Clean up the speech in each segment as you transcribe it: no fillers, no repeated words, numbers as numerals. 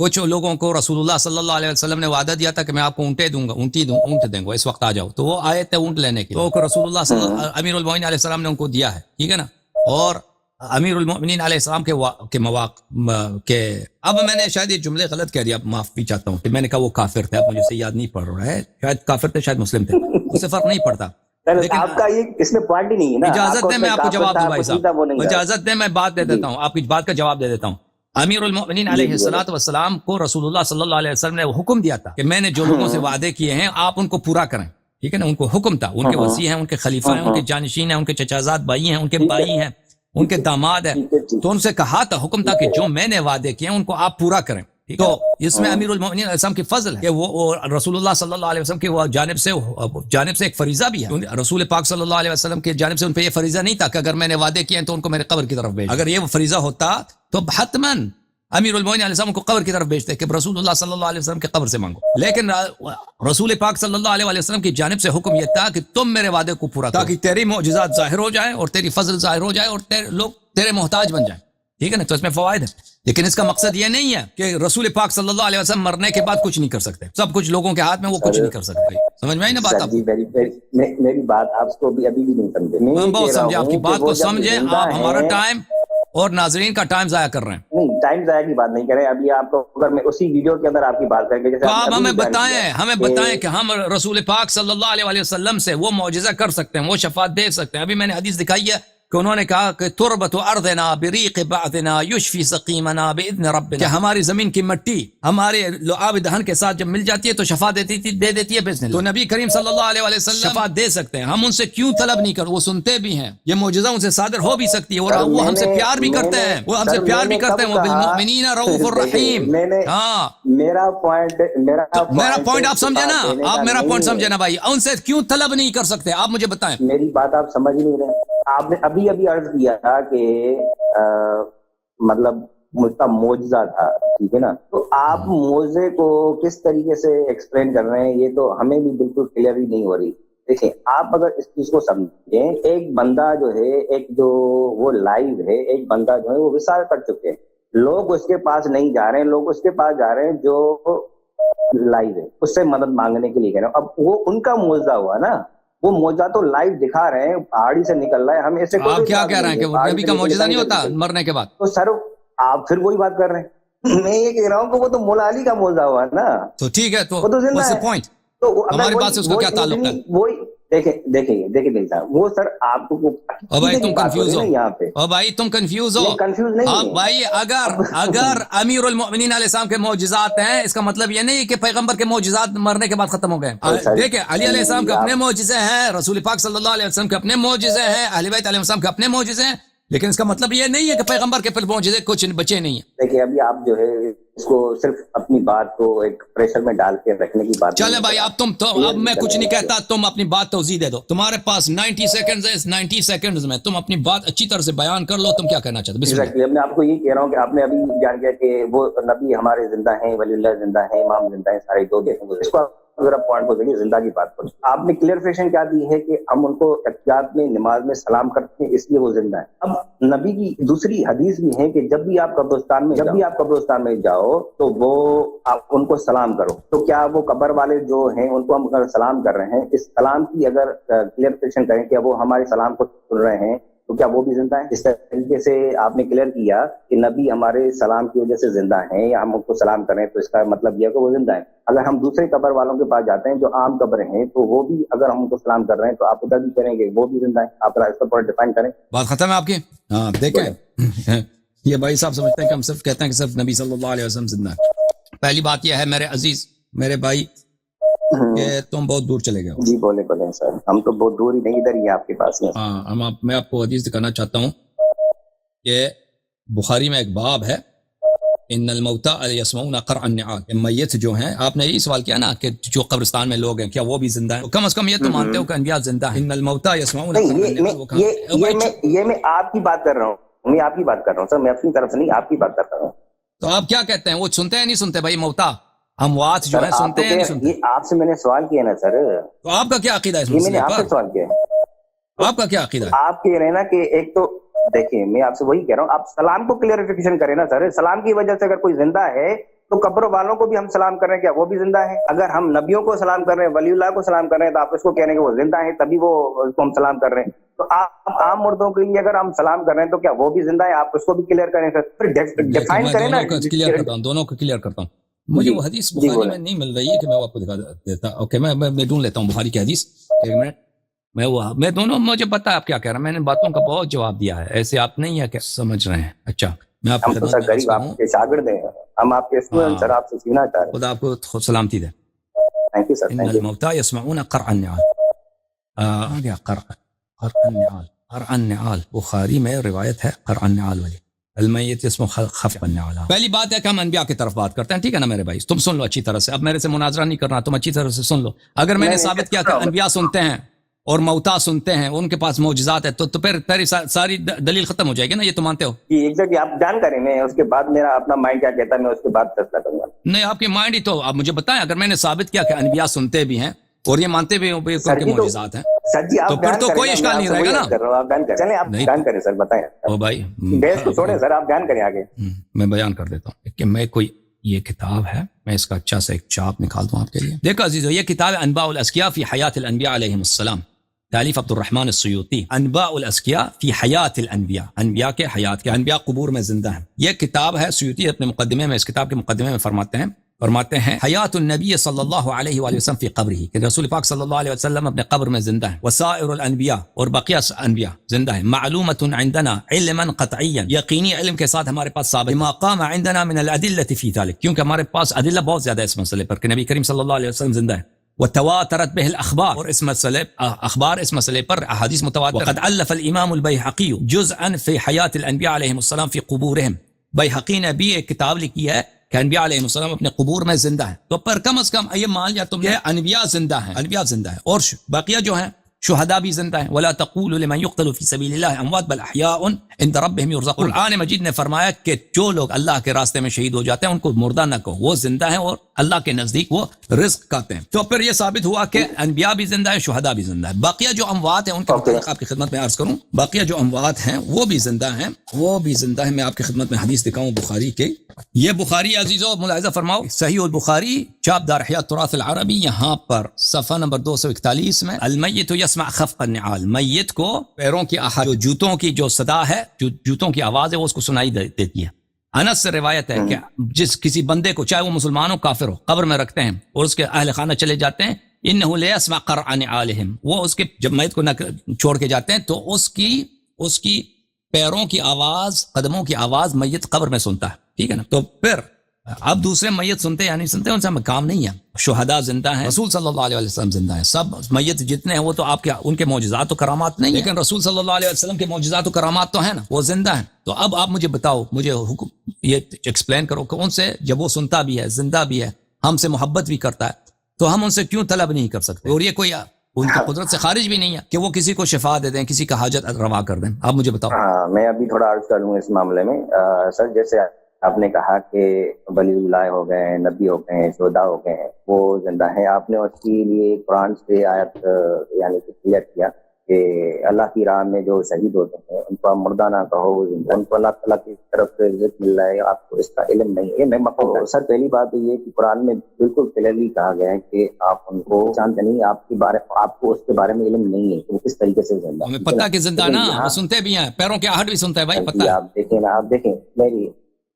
کچھ لوگوں کو رسول اللہ صلی اللہ علیہ وسلم نے وعدہ دیا تھا کہ میں آپ کو اونٹ دیں گا اس وقت آ جاؤ، تو وہ آئے تھے اونٹ لینے کے، تو رسول اللہ امیر المومنین علیہ السلام نے ان کو دیا ہے، ٹھیک ہے نا. اور امیر المومنین علیہ السلام کے مواقع کے اب میں نے شاید یہ جملے غلط کہہ دیا، معافی چاہتا ہوں کہ میں نے کہا وہ کافر تھے، اب مجھے سے یاد نہیں پڑ رہا ہے، شاید کافر تھے شاید مسلم تھے، اس سے فرق نہیں پڑتا. لیکن آپ کا یہ اس میں پوائنٹ ہی نہیں ہے نا. اجازت دیں میں آپ کو جواب دوں بھائی صاحب، اجازت دیں میں بات دے دیتا ہوں، آپ کی بات کا جواب دے دیتا ہوں. امیر المومنین علیہ السلام کو رسول اللہ صلی اللہ علیہ وسلم نے حکم دیا تھا کہ میں نے جو لوگوں سے وعدے کیے ہیں آپ ان کو پورا کریں، ٹھیک ہے نا. ان کو حکم تھا، ان کے وصی ہیں، ان کے خلیفہ ہیں، ان کے جانشین ہیں، ان کے چچازاد بھائی ہیں، ان کے بھائی ہیں، ان کے داماد ہیں، تو ان سے کہا تھا، حکم تھا کہ جو میں نے وعدے کیے ہیں ان کو آپ پورا کریں. تو اس میں امیر المومنین علیہ السلام کی فضل ہے کہ وہ رسول اللہ صلی اللہ علیہ وسلم کی جانب سے ایک فریضہ بھی ہے. رسول پاک صلی اللہ علیہ وسلم کی جانب سے ان پہ یہ فریضہ نہیں تھا کہ اگر میں نے وعدے کیے ہیں تو ان کو میرے قبر کی طرف بھیج. اگر یہ فریضہ ہوتا تو حتماً امیر المومنین علیہ السلام کو قبر کی طرف بھیجتے کہ رسول اللہ صلی اللہ علیہ وسلم کے قبر سے مانگو. لیکن رسول پاک صلی اللہ علیہ وسلم کی جانب سے حکم یہ تھا کہ تم میرے وعدے کو پورا کرو تاکہ تیری معجزات ظاہر ہو جائیں اور تیری فضل ظاہر ہو جائے اور لوگ تیرے محتاج بن جائیں، ٹھیک ہے نا. تو اس میں فوائد ہے، لیکن اس کا مقصد یہ نہیں ہے کہ رسول پاک صلی اللہ علیہ وسلم مرنے کے بعد کچھ نہیں کر سکتے، سب کچھ لوگوں کے ہاتھ میں، وہ کچھ نہیں کر سکتے. سمجھ میں آئی نا بات؟ آپ میری بات آپ کو ابھی بھی نہیں سمجھے. ہم بہت سمجھے آپ کی بات کو، سمجھے آپ ہمارا ٹائم اور ناظرین کا ٹائم ضائع کر رہے ہیں. نہیں، ٹائم ضائع کی بات نہیں کر رہے. ابھی آپ کو اگر میں اسی ویڈیو کے اندر آپ کی بات کریں گے، تو آپ ہمیں بتائیں کہ ہم رسول پاک صلی اللہ علیہ وسلم سے وہ معجزہ کر سکتے ہیں، وہ شفاعت دے سکتے ہیں. ابھی میں نے حدیث دکھائی ہے کہ انہوں نے کہا کہ تربت ارضنا بریق بعثنا یشفی سقیمنا باذن ربنا، کہ ہماری زمین کی مٹی ہمارے لعاب دہن کے ساتھ جب مل جاتی ہے تو شفا دے دیتی ہے باذن اللہ. تو نبی کریم صلی اللہ علیہ وسلم شفاعت دے سکتے ہیں، ہم ان سے کیوں طلب نہیں کرتے؟ وہ سنتے بھی ہیں، یہ معجزہ ان سے صادر ہو بھی سکتی ہے، اور وہ ہم سے پیار بھی کرتے ہیں، وہ بالمؤمنین رؤوف الرحیم. ہاں، میرا پوائنٹ آپ سمجھے نا، آپ میرا پوائنٹ سمجھے نا بھائی، ان سے کیوں طلب نہیں کر سکتے آپ مجھے بتائیں. میری بات آپ سمجھ نہیں رہے. آپ نے ابھی عرض کیا تھا کہ مطلب مجھ کا معجزہ تھا، ٹھیک ہے نا. تو آپ معجزے کو کس طریقے سے ایکسپلین کر رہے ہیں یہ تو ہمیں بھی بالکل کلیئر ہی نہیں ہو رہی. دیکھیں، آپ اگر اس چیز کو سمجھیں، ایک بندہ جو ہے، وہ لائیو ہے، ایک بندہ جو ہے وہ وصال کر چکے ہیں. لوگ اس کے پاس نہیں جا رہے ہیں، لوگ اس کے پاس جا رہے ہیں جو لائیو ہے، اس سے مدد مانگنے کے لیے کہہ رہے ہیں. اب وہ ان کا معجزہ ہوا نا، وہ معجزہ تو لائیو دکھا رہے ہیں، پہاڑی سے نکل رہا ہے. ہم ایسے آپ کیا کہہ رہے ہیں کہ وہ نبی کا معجزہ نہیں ہوتا مرنے کے بعد؟ تو سر آپ پھر وہی بات کر رہے ہیں. میں یہ کہہ رہا ہوں کہ وہ تو مولا علی کا معجزہ ہوا نا. تو ٹھیک ہے، تو پوائنٹ ہماری بات سے اس کا کیا تعلق ہے؟ وہی دیکھیں صاحب، وہ سر آپ کو بھائی تم کنفیوز ہو یہاں پہ. بھائی تم کنفیوز ہو. کنفیوز نہیں بھائی، اگر امیر المؤمنین علیہ السلام کے معجزات ہیں، اس کا مطلب یہ نہیں کہ پیغمبر کے معجزات مرنے کے بعد ختم ہو گئے. دیکھیں، علی علیہ السلام کے اپنے معجزے ہیں، رسول پاک صلی اللہ علیہ وسلم کے اپنے معجزے ہیں، اہل بیت علیہ السلام کے اپنے معجزے ہیں، لیکن اس کا مطلب یہ نہیں ہے کہ پیغمبر کے پھر معجزے کچھ بچے نہیں ہیں. دیکھیں، ابھی آپ جو ہے اس کو صرف اپنی بات کو ایک پریشر میں ڈال کے رکھنے کی بات. چلے بھائی، اب میں کچھ نہیں کہتا، تم اپنی بات توضیح دے دو. تمہارے پاس 90 سیکنڈز ہے، اس 90 سیکنڈز میں تم اپنی بات اچھی طرح سے بیان کر لو. تم کیا کہنا چاہتے ہو؟ میں آپ کو یہ کہہ رہا ہوں کہ آپ نے ابھی جان گیا کہ وہ نبی ہمارے زندہ ہیں، ولی اللہ زندہ ہیں، امام زندہ ہیں، سارے دو دیکھیں. اس کو اگر آپ پوائنٹ کو دیکھیں، زندہ کی بات کریں. آپ نے کلیئرفیشن کیا دی ہے کہ ہم ان کو احتیاط میں نماز میں سلام کرتے ہیں، اس لیے وہ زندہ ہیں. اب نبی کی دوسری حدیث بھی ہے کہ جب بھی آپ قبرستان میں جاؤ تو وہ آپ ان کو سلام کرو. تو کیا وہ قبر والے جو ہیں ان کو ہم اگر سلام کر رہے ہیں، اس سلام کی اگر کلیئرفیشن کریں کہ وہ ہمارے سلام کو سن رہے ہیں تو کیا وہ بھی زندہ ہیں؟ اس طریقے سے آپ نے کلیئر کیا کہ نبی ہمارے سلام کی وجہ سے زندہ ہیں، یا ہم ان کو سلام کریں تو اس کا مطلب یہ ہے کہ وہ زندہ ہیں. اگر ہم دوسرے قبر والوں کے پاس جاتے ہیں جو عام قبر ہیں، تو وہ بھی اگر ہم ان کو سلام کر رہے ہیں تو آپ ادھر بھی کریں گے وہ بھی زندہ ہیں. آپ اس پر پورا ڈیفائن کریں. بات ختم ہے آپ کی. ہاں، دیکھیں، یہ بھائی صاحب سمجھتے ہیں کہ ہم صرف کہتے ہیں کہ صرف نبی صلی اللہ علیہ وسلم زندہ ہے. پہلی بات یہ ہے میرے عزیز، میرے بھائی، کہ تم بہت دور چلے گئے ہو. جی بولیں سر، ہم تو بہت دور ہی نہیں، ادھر ہی آپ کے پاس ہیں. ہاں، میں آپ کو حدیث دکھانا چاہتا ہوں کہ بخاری میں ایک باب ہے، ان الموتى يسمعون قرع النعال. میت جو ہیں، آپ نے یہی سوال کیا نا کہ جو قبرستان میں لوگ ہیں کیا وہ بھی زندہ ہیں؟ کم از کم یہ تو مانتے ہو کہ انبیاء زندہ ہیں. ان الموتى يسمعون قرع النعال. یہ میں آپ کی بات کر رہا ہوں، سر، میں اپنی طرف سے نہیں، آپ کی بات کر رہا ہوں. تو آپ کیا کہتے ہیں، وہ سنتے ہیں نہیں سنتے بھائی؟ موتا اموات جو ہیں سنتے ہیں نہیں سنتے؟ یہ آپ سے میں نے سوال کیا نا سر. تو آپ کا کیا عقیدہ ہے اس میں نے آپ سے سوال کیا ہے. آپ کا کیا عقیدہ ہے؟ آپ کہہ رہے ہیں نا کہ ایک تو دیکھیں، میں آپ سے وہی کہہ رہا ہوں، آپ سلام کو کلیئرفیکیشن کریں نا سر. سلام کی وجہ سے اگر کوئی زندہ ہے تو قبر والوں کو بھی ہم سلام کر رہے ہیں، کیا وہ بھی زندہ ہیں؟ اگر ہم نبیوں کو سلام کر رہے ہیں، ولی اللہ کو سلام کر رہے ہیں، تو آپ اس کو کہہ رہے ہیں کہ وہ زندہ ہیں، تبھی وہ اس کو ہم سلام کر رہے ہیں. تو آپ عام مردوں کے لیے اگر ہم سلام کر رہے ہیں تو کیا وہ بھی زندہ ہے؟ آپ اس کو بھی کلیئر کریں سر، پھر ڈیفائن کریں نا. دونوں کو کلیئر کرتا ہوں. مجھے وہ حدیث بخاری میں نہیں مل رہی ہے کہ میں آپ کو دکھا دیتا. اوکے، میں ڈھونڈ لیتا ہوں بخاری کی حدیث. ایک منٹ. میں دونوں، مجھے پتا ہے آپ کیا کہہ رہے ہیں. میں نے باتوں کا بہت جواب دیا ہے، ایسے آپ نہیں ہے کہ سمجھ رہے ہیں. اچھا، میں آپ ہم تو سر غریب آپ کے شاگرد ہیں، ہم آپ کے اسٹوڈنٹ سر، آپ سے سیکھنا چاہ رہے ہیں. خدا آپ کو سلامتی دے. Thank you sir. ان الموتى يسمعون قرع النعال. آگیا قرع النعال. قرع النعال بخاری میں روایت ہے قرع النعال والی. المیت اسمه خفق النعال. پہلی بات ہے کہ ہم انبیاء کی طرف بات کرتے ہیں، ٹھیک ہے نا میرے بھائی؟ تم سن لو اچھی طرح سے. اب میرے سے مناظرہ نہیں کرنا، تم اچھی طرح سے سن لو. اگر میں نے ثابت کیا کہ انبیاء سنتے ہیں اور موتا سنتے ہیں، ان کے پاس معجزات ہے، تو پھر تیری ساری دلیل ختم ہو جائے گی نا. یہ تو مانتے ہو؟ ایگزیکٹلی آپ بیان کریں، میں اس کے بعد میرا اپنا مائنڈ کیا کہتا ہے میں اس کے بعد فیصلہ کروں گا. نہیں، آپ کی مائنڈ ہی تو آپ مجھے بتائیں. اگر میں نے ثابت کیا کہ انبیاء سنتے بھی ہیں اور یہ مانتے بھی ہیں کہ معجزات ہیں، سر جی تو پھر تو کوئی اشکال نہیں رہے گا نا. چلیں آپ بیان کریں سر، بتائیں. او بھائی، بحث کو چھوڑیں سر، آپ بیان کریں آگے. میں بیان کر دیتا ہوں کہ میں کوئی یہ کتاب ہے، میں اس کا اچھا سا ایک چاپ نکال دوں آپ کے لیے. دیکھو عزیزو، یہ کتاب ہے انباء الاسقیاء فی حیات الانبیاء علیہم السلام، تالیف عبد الرحمن السیوطی. انباء الاسقیاء فی حیات الانبیاء، انبیاء کے حیات کے، انبیاء قبور میں زندہ ہیں. یہ کتاب ہے، سیوطی اپنے مقدمے میں، اس کتاب کے مقدمے میں فرماتے ہیں حیات النبی صلی اللہ علیہ وآلہ وسلم فی قبرہ، کہ رسول پاک صلی اللہ علیہ وسلم اپنے قبر میں زندہ ہیں. وسائر الانبیاء، اور بقیہ انبیاء زندہ ہیں. معلومۃ عندنا علما قطعیا، یقینی علم کے ساتھ ہمارے پاس ثابت. بما قام عندنا من الادلۃ فی ذلک، کیونکہ ہمارے پاس ادلہ بہت زیادہ ہے اس مسئلے پر کہ نبی کریم صلی اللہ علیہ وسلم زندہ ہے. وتواترت به الاخبار، اور اس مسئلے پر احادیث متواتر. وقد الف الامام البیہقی جزءا فی حیات الانبیاء علیہم السلام فی قبورہم، بیہقی نے بھی ایک کتاب لکھی ہے کہ انبیاء علیہ السلام اپنے قبور میں زندہ ہیں. تو پر کم از کم یہ مان لیا تم، یہ انبیاء زندہ ہیں، انبیاء زندہ ہیں. اور باقیہ جو ہیں شہداء بھی زندہ ہیں. ولا تقولوا لمن يقتل في سبيل الله اموات بل احياء عند ربهم يرزقون. قرآن مجید نے فرمایا کہ جو لوگ اللہ کے راستے میں شہید ہو جاتے ہیں ان کو مردہ نہ کہو، وہ زندہ ہیں اور اللہ کے نزدیک وہ رزق کھاتے ہیں. تو پھر یہ ثابت ہوا کہ انبیاء بھی زندہ ہیں، شہداء بھی زندہ ہیں. باقیہ جو اموات ہیں ان کے متعلق آپ کی خدمت میں عرض کروں، باقیہ جو اموات ہیں وہ بھی زندہ ہیں، وہ بھی زندہ ہیں. میں آپ کی خدمت میں حدیث دکھاؤں بخاری کے. یہ بخاری عزیزو ملاحظہ فرماؤ، صحیح البخاری چاپ دار احیاء التراث العربی، یہاں پر صفحہ نمبر 241 میں المیت یسمع خفق النعال، میت کو پیروں کی جو جوتوں کی جو صدا ہے، جو جوتوں کی آواز ہے، وہ اس کو سنائی دیتی ہے. انس سے روایت ہے کہ جس کسی بندے کو، چاہے وہ مسلمان ہو کافر ہو، قبر میں رکھتے ہیں اور اس کے اہل خانہ چلے جاتے ہیں، انہ لیسمع قرع نعالہم، وہ اس کے جب میت کو چھوڑ کے جاتے ہیں تو اس کی پیروں کی آواز، قدموں کی آواز میت قبر میں سنتا ہے. ٹھیک ہے نا؟ تو پھر اب دوسرے میت سنتے یا نہیں سنتے ان سے ہمیں کام نہیں ہے. شہداء زندہ ہیں، رسول صلی اللہ علیہ وسلم زندہ ہیں. سب میت جتنے ہیں وہ تو آپ کے ان کے معجزات و کرامات نہیں، لیکن رسول صلی اللہ علیہ وسلم کے معجزات و کرامات تو ہیں نا، وہ زندہ ہیں. تو اب آپ مجھے بتاؤ، مجھے حکم یہ ایکسپلین کرو کہ ان سے جب وہ سنتا بھی ہے، زندہ بھی ہے، ہم سے محبت بھی کرتا ہے، تو ہم ان سے کیوں طلب نہیں کر سکتے؟ اور یہ کوئی ان کی قدرت سے خارج بھی نہیں ہے کہ وہ کسی کو شفا دے دیں، کسی کا حاجت روا کر دیں. آپ مجھے بتاؤ. میں ابھی تھوڑا عرض کر لوں اس معاملے میں. سر جیسے آپ نے کہا کہ ولی اللہ ہو گئے، نبی ہو گئے، شہداء ہو گئے، وہ زندہ ہیں. آپ نے اس کے لیے قرآن سے آیت یعنی کہ کلیئر کیا کہ اللہ کی راہ میں جو شہید ہوتے ہیں ان کو مردہ نہ کہو، ان کو اللہ تعالیٰ کی طرف سے رزق مل رہا ہے، آپ کو اس کا علم نہیں ہے. میں سر پہلی بات تو یہ کہ قرآن میں بالکل کلیئرلی کہا گیا ہے کہ آپ ان کو جانتے نہیں، آپ کو اس کے بارے میں علم نہیں ہے کہ وہ کس طریقے سے زندہ. ہمیں پتہ کہ زندہ نا، وہ سنتے بھی ہیں، پیروں کے آہٹ بھی سنتا ہے بھائی، پتہ ہے. آپ دیکھیں نا، آپ دیکھیں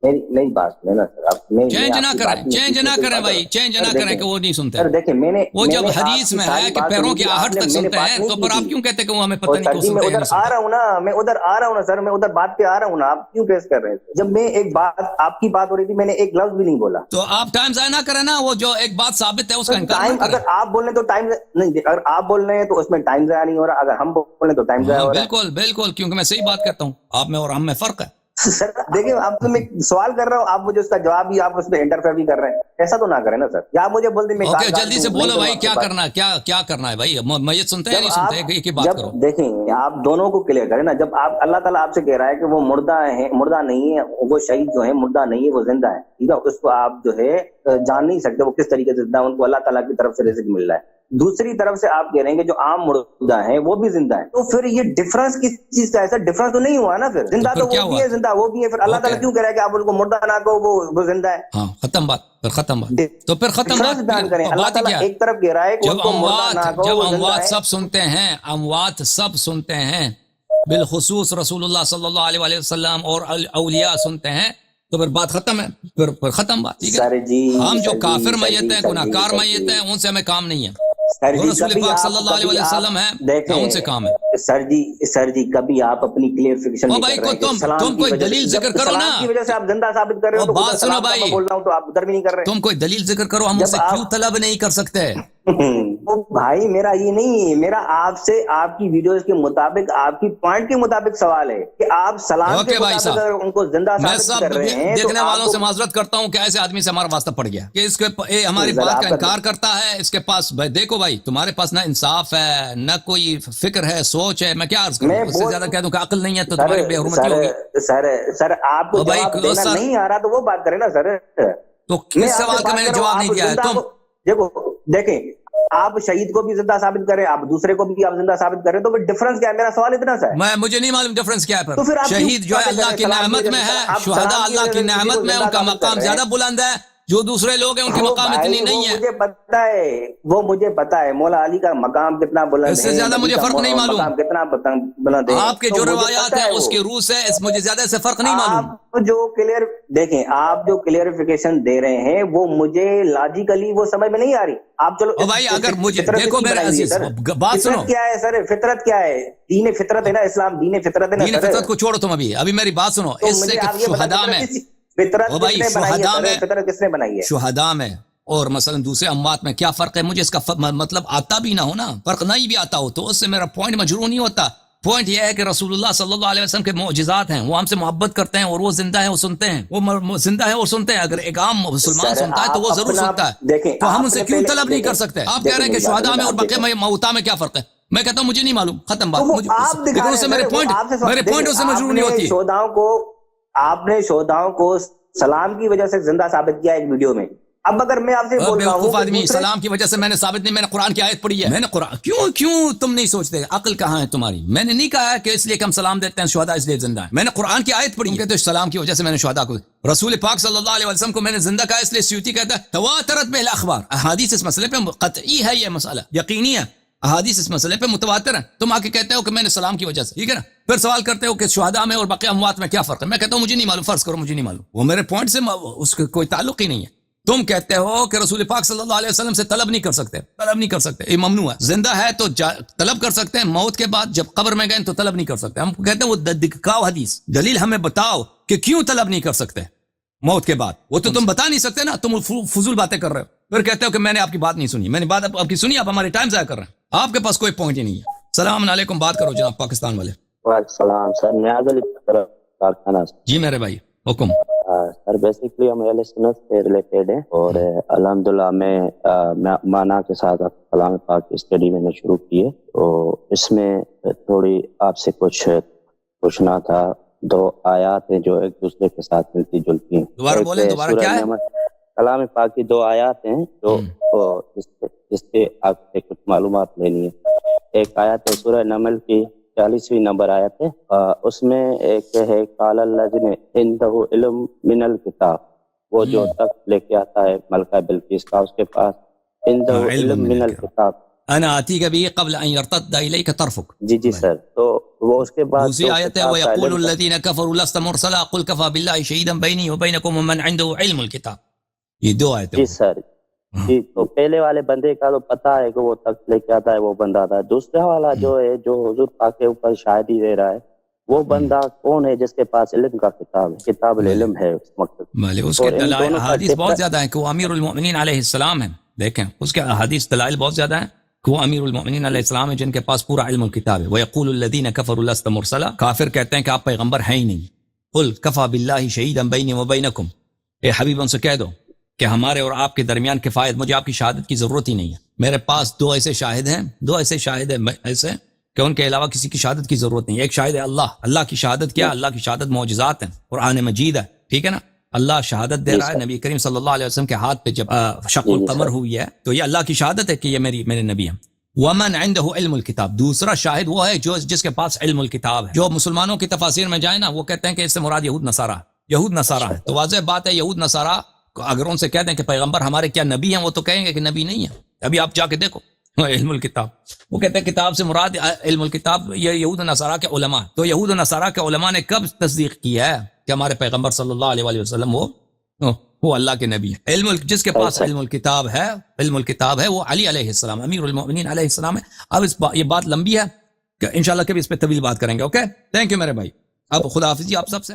میری بات سنیں نا سر. آپ چینج نہ کریں بھائی، چینج نہ کریں کہ وہ نہیں سنتے. سر دیکھیں، میں نے وہ جب حدیث میں ہے کہ پیروں کی آہٹ تک سنتے ہیں، تو پر آپ کیوں کہتے ہیں کہ وہ ہمیں پتہ نہیں کیوں سنتے ہیں؟ میں ادھر آ رہا ہوں نا، میں ادھر آ رہا ہوں نا سر، میں ادھر بات پہ آ رہا ہوں نا. آپ کیوں پیش کر رہے ہیں؟ جب میں ایک بات، آپ کی بات ہو رہی تھی، میں نے ایک لفظ بھی نہیں بولا. تو آپ ٹائم ضائع نہ کریں نا، وہ جو ایک بات ثابت ہے اس کا انکار نہ کریں. اگر آپ بول رہے ہیں تو ٹائم نہیں، اگر آپ بول رہے ہیں تو اس میں ٹائم ضائع نہیں ہو رہا، اگر ہم بول رہے ہیں تو ٹائم ضائع ہو رہا ہے. بالکل بالکل، کیونکہ میں صحیح بات کرتا ہوں، آپ میں اور ہم میں فرق ہے. سر دیکھیں، آپ سے میں سوال کر رہا ہوں، آپ مجھے اس کا جواب بھی، آپ اس میں انٹرفیئر بھی کر رہے ہیں. ایسا تو نہ کریں نا سر. یا آپ مجھے بول دیں میں جلدی سے بولو بھائی، کیا کرنا ہے، کیا کرنا ہے بھائی؟ میت سنتے ہیں نہیں سنتے ہیں، ایک ہی بات کرو. دیکھیں، آپ دونوں کو کلیئر کریں نا. جب آپ اللہ تعالیٰ آپ سے کہہ رہا ہے کہ وہ مردہ ہیں، مردہ نہیں ہے، وہ شہید جو ہیں مردہ نہیں ہے، وہ زندہ ہے، ٹھیک ہے، اس کو آپ جو ہے جان نہیں سکتے وہ کس طریقے سے زندہ ہے، ان کو اللہ تعالیٰ کی طرف سے رزق مل رہا ہے. دوسری طرف سے آپ کہہ رہے ہیں کہ جو عام مردہ ہیں وہ بھی زندہ ہیں، تو پھر یہ ڈفرنس کس چیز کا ہے سر؟ ڈفرنس تو نہیں ہوا نا پھر، زندہ تو وہ بھی ہے، زندہ وہ بھی ہے، پھر اللہ تعالیٰ کیوں کہہ رہا ہے کہ آپ ان کو مردہ نہ کہو، وہ زندہ ہے؟ ہاں ختم بات، پھر ختم بات، تو پھر ختم بات بیان کریں۔ اللہ بات تعالیٰ کیا؟ ایک طرف کہہ رہا ہے کہ ان کو مردہ نہ کہو، جب وہ زندہ اموات ہے۔ سب سنتے ہیں، اموات سب سنتے ہیں، بالخصوص رسول اللہ صلی اللہ علیہ وسلم اور اولیاء سنتے ہیں، تو پھر بات ختم ہے، پھر ختم بات، ٹھیک ہے؟ ہم جو کافر میت ہیں، گناہ کار میت ہیں، ان سے ہمیں کام نہیں ہے، جو رسول پاک صلی اللہ علیہ وسلم ہے ان سے کام ہے۔ سر جی کبھی آپ اپنی کلیئرفیکیشن نہیں کر رہے ہیں کہ تم کوئی دلیل ذکر کرو نا، سلام کی وجہ سے آپ زندہ ثابت کر رہے ہو، تو بات سنو بھائی، بول رہا ہوں تو آپ ادھر بھی نہیں کر رہے۔ تم کوئی دلیل ذکر کرو، ہم اسے کیوں طلب نہیں کر سکتے؟ بھائی میرا یہ نہیں، میرا آپ سے آپ کی ویڈیوز کے مطابق، آپ کی پوائنٹ کے مطابق سوال ہے کہ آپ سلام کے مطابق اگر ان کو زندہ ثابت کر رہے ہیں، دیکھنے والوں سے معذرت کرتا ہوں کہ ایسے آدمی سے ہمارا واسطہ پڑ گیا کہ اس کے ہماری بات کا انکار کرتا ہے، اس کے پاس دیکھو بھائی تمہارے پاس نہ انصاف ہے، نہ کوئی فکر ہے، سوچ ہے، میں کیا عرض کروں؟ اس سے زیادہ کہہ دوں کہ عقل نہیں ہے تو تمہاری بے حرمتی ہوگی۔ سر آپ کو جواب دینا نہیں آ رہا تو وہ بات کریں نا سر۔ تو کس سوال کا میں نے جواب نہیں دیا ہے؟ تم دیکھیں، آپ شہید کو بھی زندہ ثابت کریں، آپ دوسرے کو بھی آپ زندہ ثابت کریں، تو پھر ڈفرنس کیا ہے؟ میرا سوال اتنا سا ہے، مجھے نہیں معلوم ڈفرنس کیا ہے۔ پھر شہید جو ہے اللہ کی نعمت میں ہے، شہداء اللہ کی نعمت میں، ان کا مقام زیادہ بلند ہے، جو دوسرے لوگ ہیں ان کے مقام اتنی نہیں ہے۔ مجھے پتا ہے، وہ مجھے پتا ہے مولا علی کا مقام کتنا بلند ہے، اس سے زیادہ مجھے فرق نہیں معلوم، کتنا بلند ہے۔ آپ کے جو روایات ہیں اس کی روح سے مجھے زیادہ سے فرق نہیں معلوم۔ آپ جو دیکھیں، آپ جو کلیئرفیکیشن دے رہے ہیں وہ مجھے لاجیکلی وہ سمجھ میں نہیں آ رہی۔ آپ چلو بھائی اگر مجھے دیکھو میرے عزیز بات سنو، کیا ہے سر؟ فطرت کیا ہے؟ دین فطرت ہے نا، اسلام دین فطرت ہے نا۔ دین فطرت کو چھوڑو تم، ابھی میری بات سنو، اس سے کہ شہداء میں، فطرت کس نے بنائی ہے؟ شہداء میں اور مثلا دوسرے اموات میں کیا فرق ہے؟ مجھے اس کا مطلب آتا بھی نہ ہو نا، فرق نہیں بھی آتا ہو تو اس سے میرا پوائنٹ مجروح نہیں ہوتا۔ پوائنٹ یہ ہے کہ رسول اللہ صلی اللہ علیہ وسلم کے معجزات ہیں، وہ ہم سے محبت کرتے ہیں، اور وہ زندہ ہیں، وہ سنتے ہیں، وہ زندہ ہے اور سنتے ہیں۔ اگر ایک عام مسلمان سنتا ہے تو وہ ضرور سنتا ہے، تو ہم اسے کیوں طلب نہیں کر سکتے؟ آپ کہہ رہے ہیں کہ شہداء میں اور بقیہ موتیٰ میں کیا فرق ہے؟ میں کہتا ہوں مجھے نہیں معلوم، ختم بات۔ لیکن اس سے میرے پوائنٹ سے مجروح نہیں ہوتی ہے۔ آپ نے شہداؤں کو سلام کی وجہ سے زندہ ثابت کیا ایک ویڈیو میں۔ اب اگر میں آپ سے بول رہا ہوں آدمی سلام کی وجہ سے میں نے ثابت نہیں، میں نے قرآن کی آیت پڑھی ہے، میں نے قرآن کیوں تم نہیں سوچتے؟ عقل کہاں ہے تمہاری؟ میں نے نہیں کہا کہ اس لیے کہ ہم سلام دیتے ہیں شہداء اس لیے زندہ ہے، میں نے قرآن کی آیت پڑھی ہے، تو سلام کی وجہ سے میں نے شہداء کو، رسول پاک صلی اللہ علیہ وسلم کو میں نے زندہ کہا اس لیے سیوطی کہتا ہے تواترت بہ الاخبار، احادیث اس مسئلے پہ قطعی ہے، یہ مسئلہ یقینی ہے، احادیث اس مسئلے پہ متواتر ہیں۔ تم آ کے کہتے ہو کہ میں نے سلام کی وجہ سے، ٹھیک ہے نا، پھر سوال کرتے ہو کہ شہداء میں اور بقیہ اموات میں کیا فرق ہے؟ میں کہتا ہوں مجھے نہیں معلوم، فرض کرو مجھے نہیں معلوم، وہ میرے پوائنٹ سے اس کا کوئی تعلق ہی نہیں ہے۔ تم کہتے ہو کہ رسول پاک صلی اللہ علیہ وسلم سے طلب نہیں کر سکتے، یہ ممنوع ہے۔ زندہ ہے تو طلب کر سکتے ہیں، موت کے بعد جب قبر میں گئے تو طلب نہیں کر سکتے۔ ہم کہتے ہیں وہ دکھاؤ حدیث، دلیل ہمیں بتاؤ کہ کیوں طلب نہیں کر سکتے موت کے بعد، وہ تو تم بتا نہیں سکتے نا، تم فضول باتیں کر رہے ہو، پھر کہتے ہو کہ میں نے آپ کی بات نہیں سنی، میں نے بات آپ کی سنی، آپ ہمارے ٹائم ضائع کر رہے ہیں، آپ کے پاس کوئی پوائنٹ ہی نہیں ہے۔ السلام علیکم، بات کرو جناب پاکستان والے۔ وعلیکم السلام سر، نیاز علی کارخانہ۔ جی میرے بھائی حکم۔ سر بیسکلی ہم اہل سنت سے ریلیٹڈ ہیں، اور الحمدللہ میں مانا کے ساتھ کلام پاک کی اسٹڈی میں نے شروع کی ہے، تو اس میں تھوڑی آپ سے کچھ پوچھنا تھا۔ دو آیات ہیں جو ایک دوسرے کے ساتھ ملتی جلتی ہیں۔ دوبارہ کیا ہے؟ کلام پاک کی دو آیات ہیں جو جس پہ آپ سے کچھ معلومات لینی ہے۔ ایک آیت ہے سورہ نمل کی 40ویں نمبر آیت ہے، اس میں ایک ہے قال الذین عنده علم من الکتاب، وہ جو تخت لے کے آتا ہے ملکہ بلقیس کا، اس کے پاس عنده علم من الکتاب، انا آتیک به قبل ان يرتد الیک طرفک۔ جی سر، تو وہ اس کے بعد دوسری آیت ہے وَيَقُولُ الَّذِينَ كَفَرُوا لَسْتَ مُرْسَلًا قُلْ كَفَى بِاللَّهِ شَهِيدًا بَيْنِي وَبَيْنَكُمْ وَمَنْ عِندَهُ علم الكتاب۔ یہ دو آیتیں۔ جی سر، جی تو پہلے والے بندے کا تو پتا ہے کہ وہ تخت لے کے آتا ہے، وہ بندہ تھا۔ دوسرا والا جو ہے جو حضور پاک کے اوپر شاہدی دے رہا ہے، وہ بندہ کون ہے؟ جس کے پاس علم کا کتاب ہے، کتاب العلم ہے اس مقصد۔ اس کے دلائل احادیث بہت زیادہ ہیں کہ وہ امیر المؤمنین علیہ السلام ہیں، دیکھیں اس کے احادیث دلائل بہت زیادہ ہیں کہ وہ امیر المؤمنین علیہ السلام ہیں جن کے پاس پورا علم الکتاب ہے۔ وَيَقُولُ الَّذِينَ كَفَرُوا لَسْتَ مُرْسَلًا، کافر کہتے ہیں کہ آپ پیغمبر ہیں ہی نہیں۔ قُلْ كَفَى بِاللَّهِ شَهِيدًا بَيْنِي وَبَيْنَكُمْ، اے حبیب ان سے کہہ دو کہ ہمارے اور آپ کے درمیان کفایت، مجھے آپ کی شہادت کی ضرورت ہی نہیں ہے، میرے پاس دو ایسے شاہد ہیں ایسے کہ ان کے علاوہ کسی کی شہادت کی ضرورت نہیں ہے۔ ایک شاہد ہے اللہ کی شہادت کیا؟ اللہ کی شہادت معجزات ہیں، قرآن مجید ہے، ٹھیک ہے نا، اللہ شہادت دے رہا ہے نبی کریم صلی اللہ علیہ وسلم کے ہاتھ پہ جب شق القمر ہوئی ہے تو یہ اللہ کی شہادت ہے کہ یہ میرے نبی ہیں. ومن عنده علم الکتاب، دوسرا شاہد وہ ہے جس کے پاس علم الکتاب ہے. جو مسلمانوں کی تفاسیر میں جائے نا وہ کہتے ہیں کہ اس سے مراد یہود نصارہ ہے. تو واضح بات ہے یہود نصارہ اگر ان سے کہتے ہیں کہ پیغمبر ہمارے کیا نبی ہیں، وہ تو کہیں گے کہ نبی نہیں ہیں. ابھی آپ جا کے دیکھو علم الکتاب، وہ کہتے ہیں کتاب سے مراد علم الکتاب یہ یہود نصارہ کے علماء. تو یہود نصارہ کے علماء نے کب تصدیق کی ہے کہ ہمارے پیغمبر صلی اللہ علیہ وسلم وہ اللہ کے نبی ہے. جس کے پاس علم الکتاب ہے وہ علی علیہ السلام امیر المؤمنین علیہ السلام ہے. اب یہ بات لمبی ہے کہ انشاءاللہ کبھی اس پہ طویل بات کریں گے. اوکے، تھینک یو میرے بھائی. اب خدا حافظ جی آپ سب سے.